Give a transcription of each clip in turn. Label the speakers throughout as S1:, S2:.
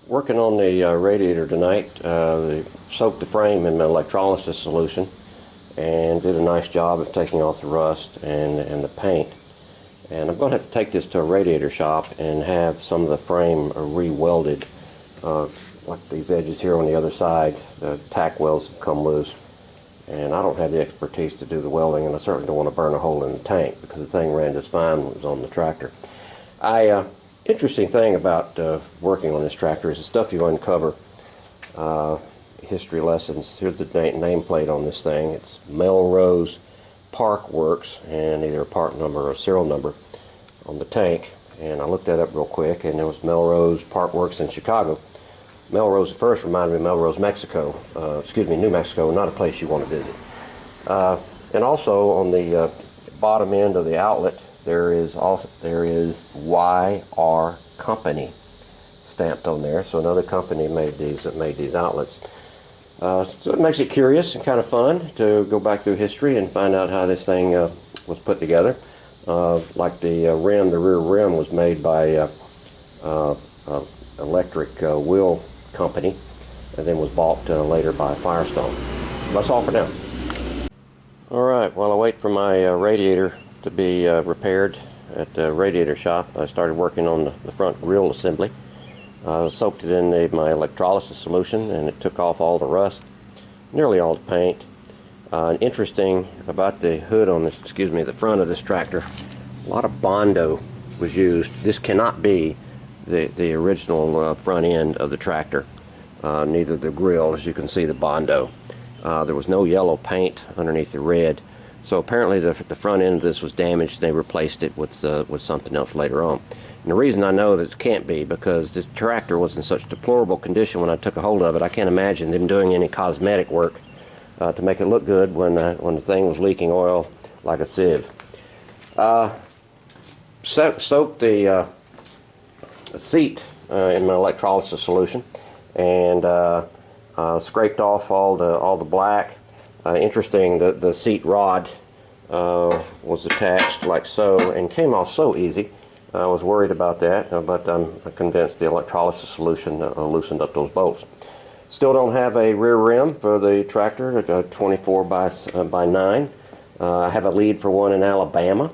S1: Working on the radiator tonight. Soaked the frame in my electrolysis solution and did a nice job of taking off the rust and the paint. And I'm going to have to take this to a radiator shop and have some of the frame re-welded. Like these edges here on the other side, the tack welds have come loose. And I don't have the expertise to do the welding, and I certainly don't want to burn a hole in the tank because the thing ran just fine when it was on the tractor. Interesting thing about working on this tractor is the stuff you uncover. History lessons. Here's the nameplate on this thing. It's Melrose Park Works, and either a part number or a serial number on the tank. And I looked that up real quick, and there was Melrose Park Works in Chicago. Melrose first reminded me of Melrose, Mexico. New Mexico, not a place you want to visit. And also on the bottom end of the outlet, there is YR Company stamped on there. So another company made these outlets. So it makes it curious and kind of fun to go back through history and find out how this thing was put together. Like the rim, the rear rim was made by Electric Wheel Company, and then was bought later by Firestone. That's all for now. Alright, while I wait for my radiator to be repaired at the radiator shop, I started working on the front grill assembly. Soaked it in my electrolysis solution, and it took off all the rust, nearly all the paint. Interesting about the hood on this, the front of this tractor, a lot of Bondo was used. This cannot be the original front end of the tractor, neither the grill. As you can see, the Bondo. There was no yellow paint underneath the red, so apparently the front end of this was damaged. They replaced it with something else later on. And the reason I know that it can't be because this tractor was in such deplorable condition when I took a hold of it. I can't imagine them doing any cosmetic work to make it look good when the thing was leaking oil like a sieve. Soaked the seat in my electrolysis solution, and scraped off all the black. Interesting, the seat rod was attached like so and came off so easy. I was worried about that, but I'm convinced the electrolysis solution loosened up those bolts. Still don't have a rear rim for the tractor, 24 by 9. I have a lead for one in Alabama,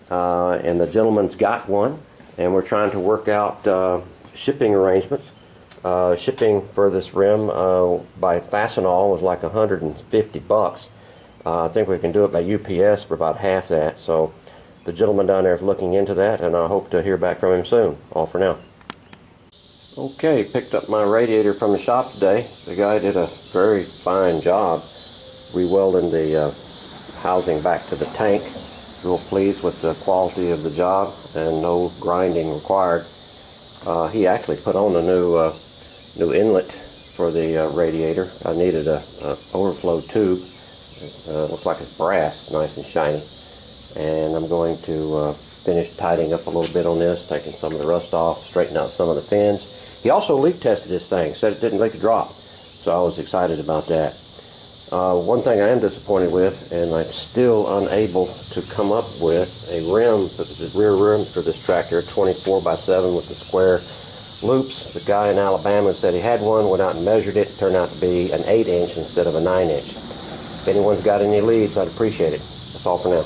S1: and the gentleman's got one, and we're trying to work out shipping arrangements. Shipping for this rim by Fastenal was like $150. I think we can do it by UPS for about half that. So the gentleman down there is looking into that, and I hope to hear back from him soon. All for now. Okay, picked up my radiator from the shop today. The guy did a very fine job rewelding the housing back to the tank. Real pleased with the quality of the job and no grinding required. He actually put on a new inlet for the radiator. I needed a overflow tube. Looks like it's brass, nice and shiny. And I'm going to finish tidying up a little bit on this, taking some of the rust off, straighten out some of the fins. He also leak tested this thing, said it didn't make a drop, so I was excited about that. One thing I am disappointed with, and I'm still unable to come up with a rim, the rear rim for this tractor, 24 by 7 with the square loops. The guy in Alabama said he had one, went out and measured it, turned out to be an 8-inch instead of a 9-inch. If anyone's got any leads, I'd appreciate it. That's all for now.